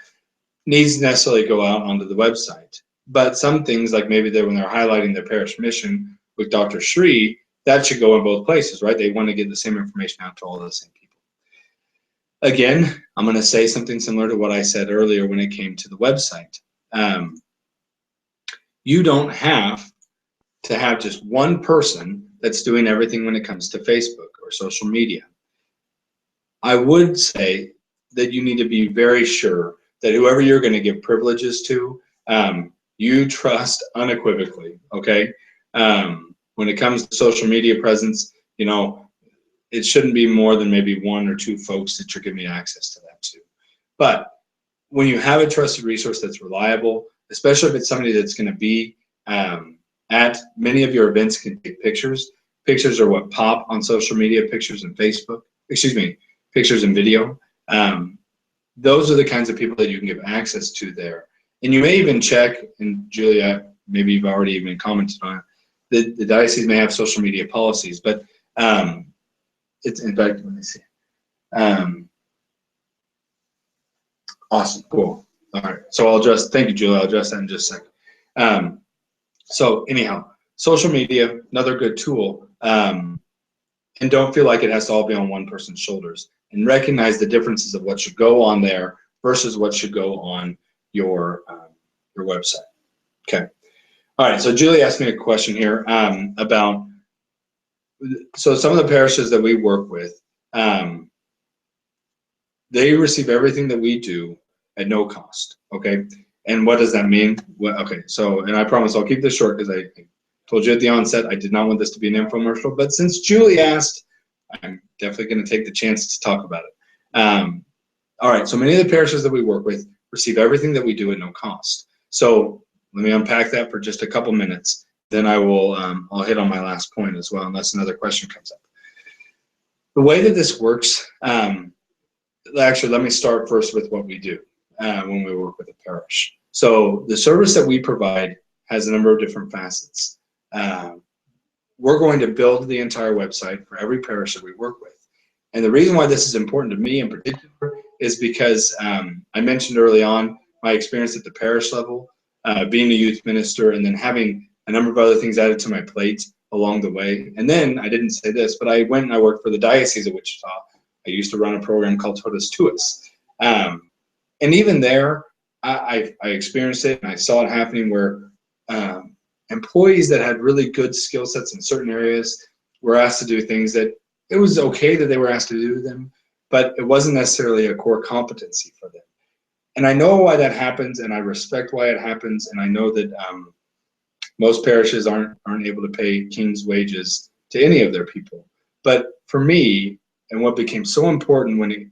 needs to necessarily go out onto the website. But some things, like maybe when they're highlighting their parish mission with Dr. Shree, that should go in both places, right? They want to get the same information out to all the same people. Again, I'm going to say something similar to what I said earlier when it came to the website. You don't have to have just one person that's doing everything when it comes to Facebook or social media. I would say that you need to be very sure that whoever you're going to give privileges to, you trust unequivocally, okay? When it comes to social media presence, you know, it shouldn't be more than maybe 1 or 2 folks that you're giving access to that to. But when you have a trusted resource that's reliable, especially if it's somebody that's going to be at many of your events, can take pictures. Pictures are what pop on social media, pictures in Facebook, excuse me, pictures and video. Those are the kinds of people that you can give access to there. And you may even check, and Julia, maybe you've already even commented on it, the diocese may have social media policies, but it's, in fact, let me see. Awesome, cool. All right, so I'll address, thank you, Julia, I'll address that in just a second. So anyhow, social media, another good tool. And don't feel like it has to all be on one person's shoulders, and recognize the differences of what should go on there versus what should go on your website. Okay. All right. So Julie asked me a question here about, so some of the parishes that we work with, they receive everything that we do at no cost. Okay. And what does that mean? Well, okay. So, and I promise I'll keep this short because I told you at the onset I did not want this to be an infomercial, but since Julie asked, I'm definitely going to take the chance to talk about it. All right, so many of the parishes that we work with receive everything that we do at no cost. So let me unpack that for just a couple minutes. Then I will, I'll hit on my last point as well, unless another question comes up. The way that this works, actually, let me start first with what we do when we work with a parish. So the service that we provide has a number of different facets. We're going to build the entire website for every parish that we work with. And the reason why this is important to me in particular is because I mentioned early on my experience at the parish level, being a youth minister, and then having a number of other things added to my plate along the way. And then, I didn't say this, but I went and I worked for the Diocese of Wichita. I used to run a program called Totus Tuus. And even there, I experienced it, and I saw it happening where employees that had really good skill sets in certain areas were asked to do things that it was okay that they were asked to do them, but it wasn't necessarily a core competency for them. And I know why that happens, and I respect why it happens, and I know that most parishes aren't able to pay king's wages to any of their people. But for me, and what became so important when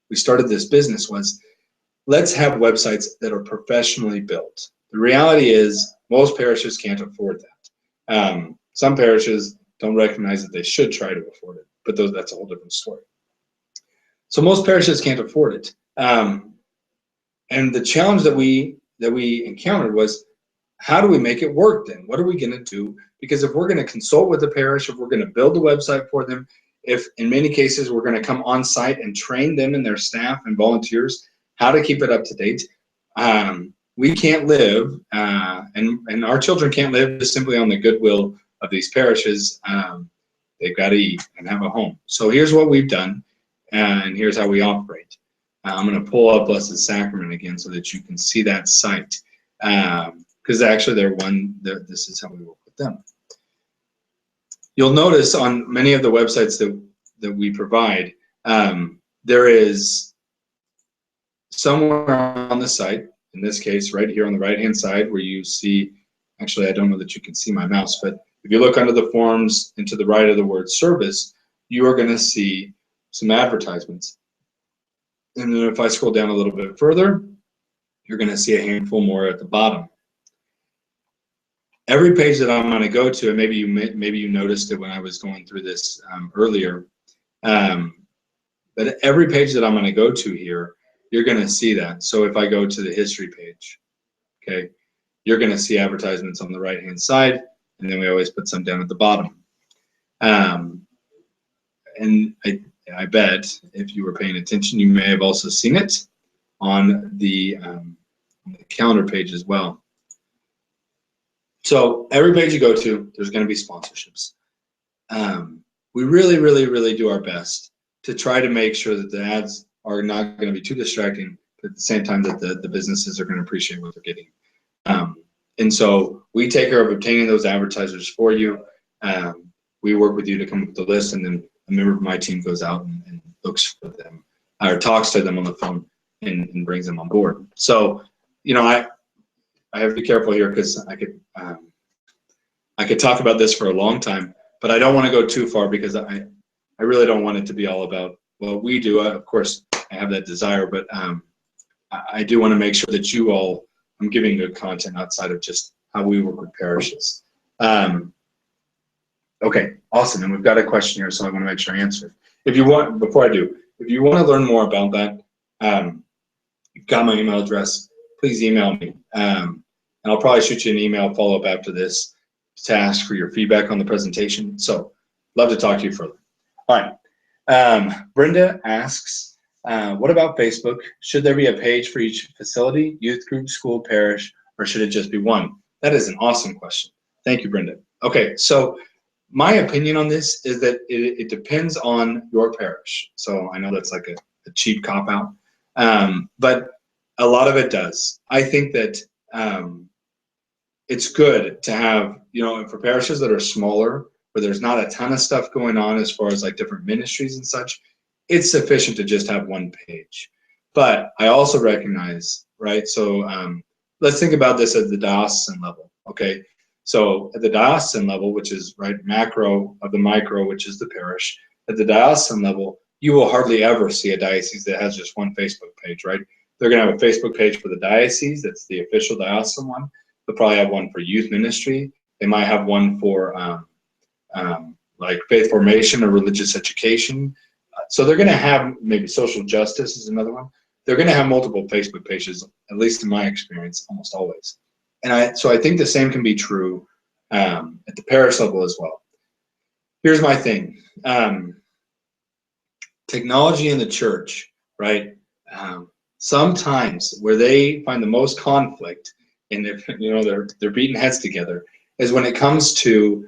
we started this business was, let's have websites that are professionally built. The reality is most parishes can't afford that. Some parishes don't recognize that they should try to afford it, but that's a whole different story. So most parishes can't afford it. And the challenge that we encountered was, how do we make it work then? What are we going to do? Because if we're going to consult with the parish, if we're going to build a website for them, if in many cases we're going to come on site and train them and their staff and volunteers how to keep it up to date, we can't live, and our children can't live just simply on the goodwill of these parishes. They've got to eat and have a home. So here's what we've done, and here's how we operate. I'm going to pull up Blessed Sacrament again so that you can see that site, because actually this is how we work with them. You'll notice on many of the websites that we provide, there is somewhere on the site, in this case right here on the right hand side, where you see, actually I don't know that you can see my mouse, but if you look under the forms and to the right of the word service, you are going to see some advertisements. And then if I scroll down a little bit further, you're going to see a handful more at the bottom. Every page that I'm going to go to, and maybe you noticed it when I was going through this earlier, but every page that I'm going to go to here, you're going to see that. So if I go to the history page, okay, you're going to see advertisements on the right hand side, and then we always put some down at the bottom. And I bet if you were paying attention, you may have also seen it on the calendar page as well. So every page you go to, there's going to be sponsorships. We really, really, really do our best to try to make sure that the ads are not going to be too distracting, but at the same time that the businesses are going to appreciate what they're getting. And so we take care of obtaining those advertisers for you. We work with you to come up with the list, and then a member of my team goes out and looks for them or talks to them on the phone and brings them on board. So, you know, I have to be careful here because I could talk about this for a long time, but I don't want to go too far because I really don't want it to be all about what we do. Of course, I have that desire, but I do want to make sure that you all, I'm giving good content outside of just how we work with parishes. Okay, awesome. And we've got a question here, so I want to make sure I answer it. If you want, before I do, if you want to learn more about that, you've got my email address, please email me. And I'll probably shoot you an email follow-up after this to ask for your feedback on the presentation. So, love to talk to you further. All right. Brenda asks, what about Facebook? Should there be a page for each facility, youth group, school, parish, or should it just be one? That is an awesome question. Thank you, Brenda. Okay, so my opinion on this is that it depends on your parish. So I know that's like a cheap cop-out, but a lot of it does. I think that it's good to have, you know, for parishes that are smaller, where there's not a ton of stuff going on as far as like different ministries and such, it's sufficient to just have one page. But I also recognize, right, so let's think about this at the diocesan level, okay? So at the diocesan level, which is right macro of the micro, which is the parish, at the diocesan level, you will hardly ever see a diocese that has just one Facebook page, right? They're going to have a Facebook page for the diocese, that's the official diocesan one. They'll probably have one for youth ministry. They might have one for like faith formation or religious education. So they're going to have maybe social justice is another one. They're going to have multiple Facebook pages, at least in my experience, almost always. And so I think the same can be true at the parish level as well. Here's my thing. Technology in the church, right? Sometimes where they find the most conflict, and they're beating heads together, is when it comes to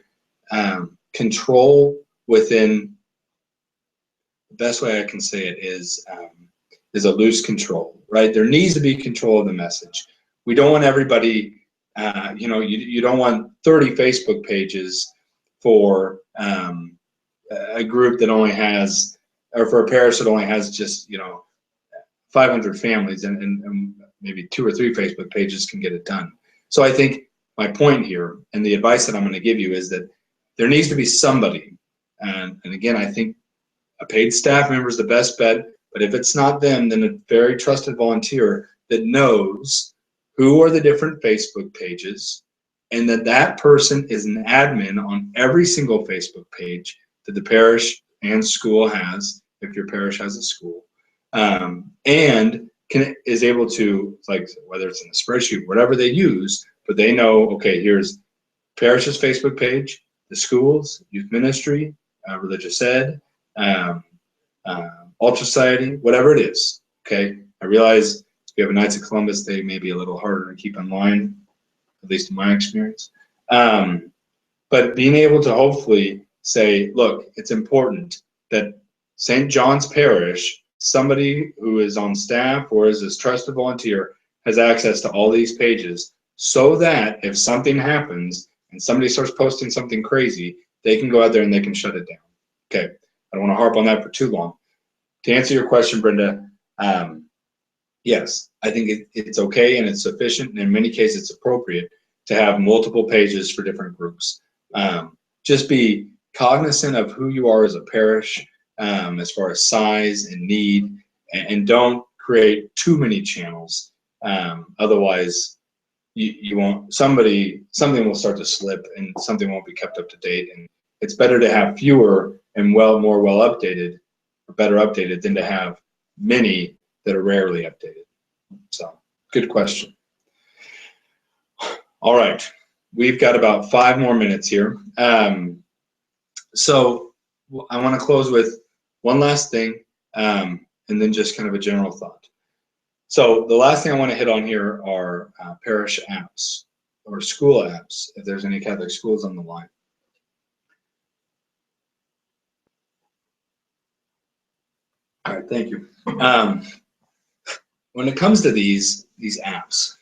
control within. The best way I can say it is a loose control, right? There needs to be control of the message. We don't want everybody. You don't want 30 Facebook pages for a group that only has, or for a parish that only has just 500 families, and maybe 2 or 3 Facebook pages can get it done. So I think my point here, and the advice that I'm going to give you, is that there needs to be somebody, and again, I think a paid staff member is the best bet, but if it's not them, then a very trusted volunteer that knows who are the different Facebook pages, and that person is an admin on every single Facebook page that the parish and school has, if your parish has a school, and is able to, like, whether it's in a spreadsheet, whatever they use, but they know, okay, here's parish's Facebook page, the schools, youth ministry, religious ed, Ultra Society, whatever it is, okay? I realize if you have a Knights of Columbus, they may be a little harder to keep in line, at least in my experience. But being able to hopefully say, look, it's important that St. John's Parish, somebody who is on staff or is a trusted volunteer, has access to all these pages, so that if something happens and somebody starts posting something crazy, they can go out there and they can shut it down. Okay, I don't want to harp on that for too long. To answer your question, Brenda, yes, I think it's okay and it's sufficient, and in many cases it's appropriate to have multiple pages for different groups. Just be cognizant of who you are as a parish, as far as size and need, and don't create too many channels. Otherwise, you won't. Something will start to slip, and something won't be kept up to date. And it's better to have fewer and more well updated, or better updated, than to have many that are rarely updated. So, good question. All right, we've got about 5 more minutes here. So I want to close with one last thing, and then just kind of a general thought. So the last thing I want to hit on here are parish apps or school apps, if there's any Catholic schools on the line. All right, thank you. When it comes to these apps,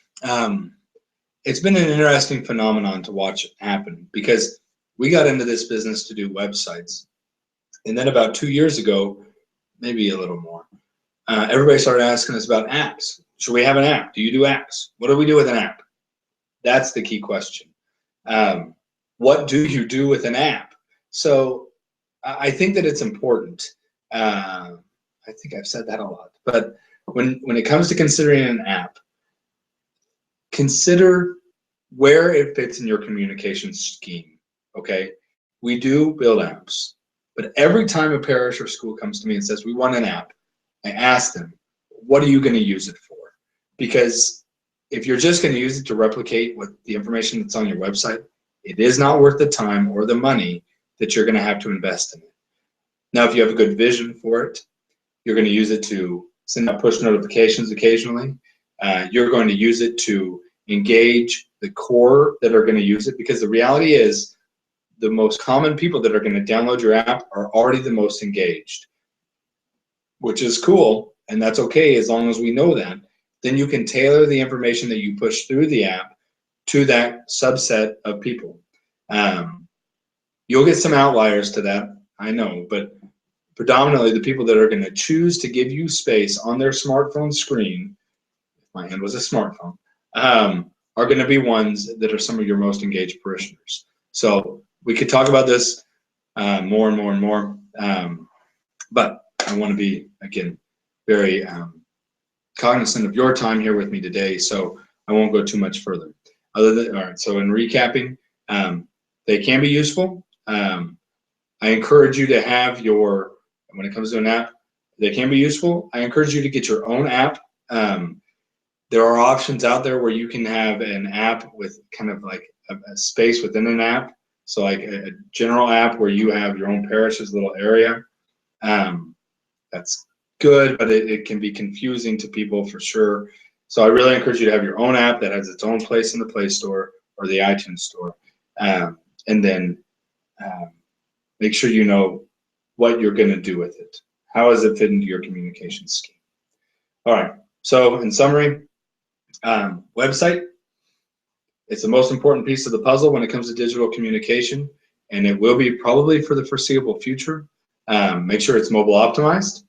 it's been an interesting phenomenon to watch happen, because we got into this business to do websites, And then about 2 years ago, maybe a little more, everybody started asking us about apps. Should we have an app? Do you do apps? What do we do with an app? That's the key question. What do you do with an app? So I think that it's important. I think I've said that a lot, but when it comes to considering an app, consider where it fits in your communication scheme. Okay, we do build apps, but every time a parish or school comes to me and says we want an app, I ask them, what are you going to use it for? Because if you're just going to use it to replicate what the information that's on your website, it is not worth the time or the money that you're going to have to invest in it. Now, if you have a good vision for it, you're going to use it to send out push notifications occasionally. You're going to use it to engage the core that are going to use it, because the reality is the most common people that are going to download your app are already the most engaged, which is cool, and that's okay as long as we know that. Then you can tailor the information that you push through the app to that subset of people. You'll get some outliers to that, I know, but predominantly the people that are going to choose to give you space on their smartphone screen, if my hand was a smartphone, are going to be ones that are some of your most engaged parishioners. So we could talk about this more and more and more, but I want to be, again, very cognizant of your time here with me today, so I won't go too much further. All right, so in recapping, they can be useful. I encourage you to have your, when it comes to an app, they can be useful. I encourage you to get your own app. There are options out there where you can have an app with kind of like a space within an app. So like a general app where you have your own parish's little area. That's good, but it can be confusing to people for sure. So I really encourage you to have your own app that has its own place in the Play Store or the iTunes Store. And then make sure you know what you're going to do with it. How does it fit into your communication scheme? All right, so in summary, website, it's the most important piece of the puzzle when it comes to digital communication, and it will be probably for the foreseeable future. Make sure it's mobile optimized.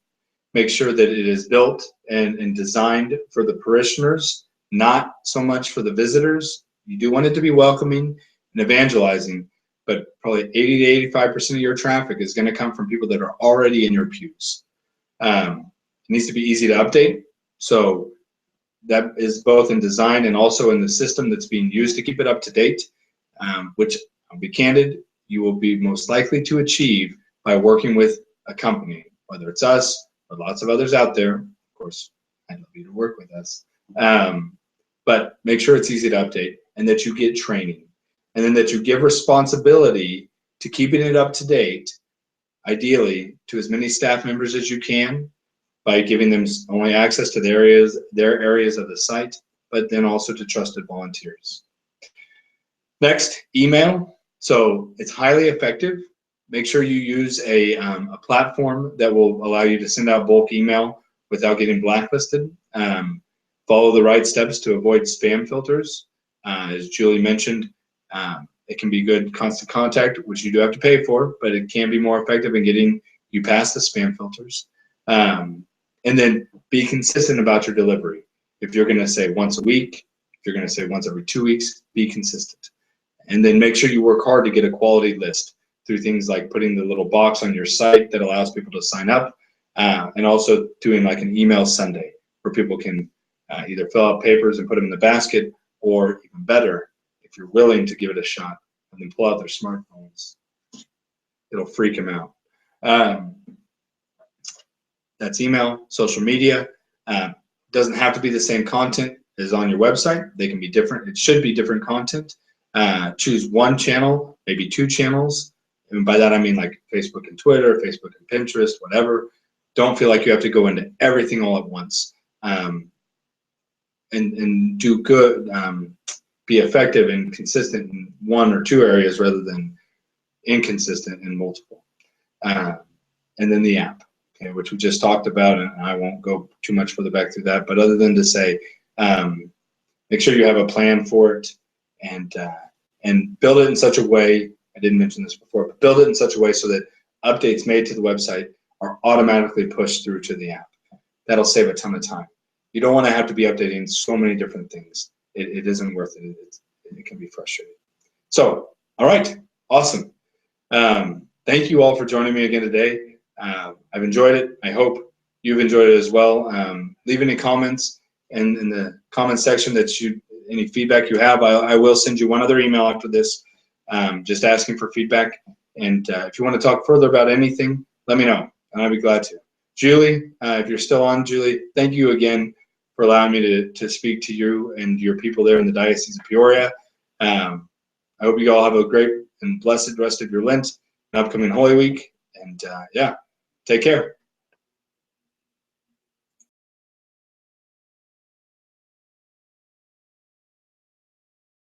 Make sure that it is built and designed for the parishioners, not so much for the visitors. You do want it to be welcoming and evangelizing, but probably 80 to 85% of your traffic is going to come from people that are already in your pews. It needs to be easy to update. So that is both in design and also in the system that's being used to keep it up to date, which, I'll be candid, you will be most likely to achieve by working with a company, whether it's us or lots of others out there. Of course, I'd love you to work with us. But make sure it's easy to update and that you get training, and then that you give responsibility to keeping it up to date, ideally to as many staff members as you can, by giving them only access to their areas of the site, but then also to trusted volunteers. Next, email. So it's highly effective. Make sure you use a platform that will allow you to send out bulk email without getting blacklisted. Follow the right steps to avoid spam filters. As Julie mentioned, it can be good constant contact, which you do have to pay for, but it can be more effective in getting you past the spam filters. And then be consistent about your delivery. If you're going to say once a week, if you're going to say once every 2 weeks, be consistent. And then make sure you work hard to get a quality list through things like putting the little box on your site that allows people to sign up, and also doing like an email Sunday where people can either fill out papers and put them in the basket, or even better, if you're willing to give it a shot and then pull out their smartphones, it'll freak them out. That's email. Social media doesn't have to be the same content as on your website. They can be different. It should be different content. Choose one channel, maybe 2 channels. And by that, I mean like Facebook and Twitter, Facebook and Pinterest, whatever. Don't feel like you have to go into everything all at once. And do good, be effective and consistent in 1 or 2 areas rather than inconsistent in multiple. And then the app, okay, which we just talked about, and I won't go too much further back through that, but other than to say, make sure you have a plan for it, and build it in such a way, I didn't mention this before, but build it in such a way so that updates made to the website are automatically pushed through to the app. That'll save a ton of time. You don't want to have to be updating so many different things. It isn't worth it. It can be frustrating. So, all right, awesome. Thank you all for joining me again today. I've enjoyed it. I hope you've enjoyed it as well. Leave any comments in the comment section any feedback you have. I will send you one other email after this, just asking for feedback. And if you want to talk further about anything, let me know, and I'll be glad to. Julie, if you're still on, Julie, thank you again for allowing me to speak to you and your people there in the Diocese of Peoria. I hope you all have a great and blessed rest of your Lent and upcoming Holy Week. And yeah, take care.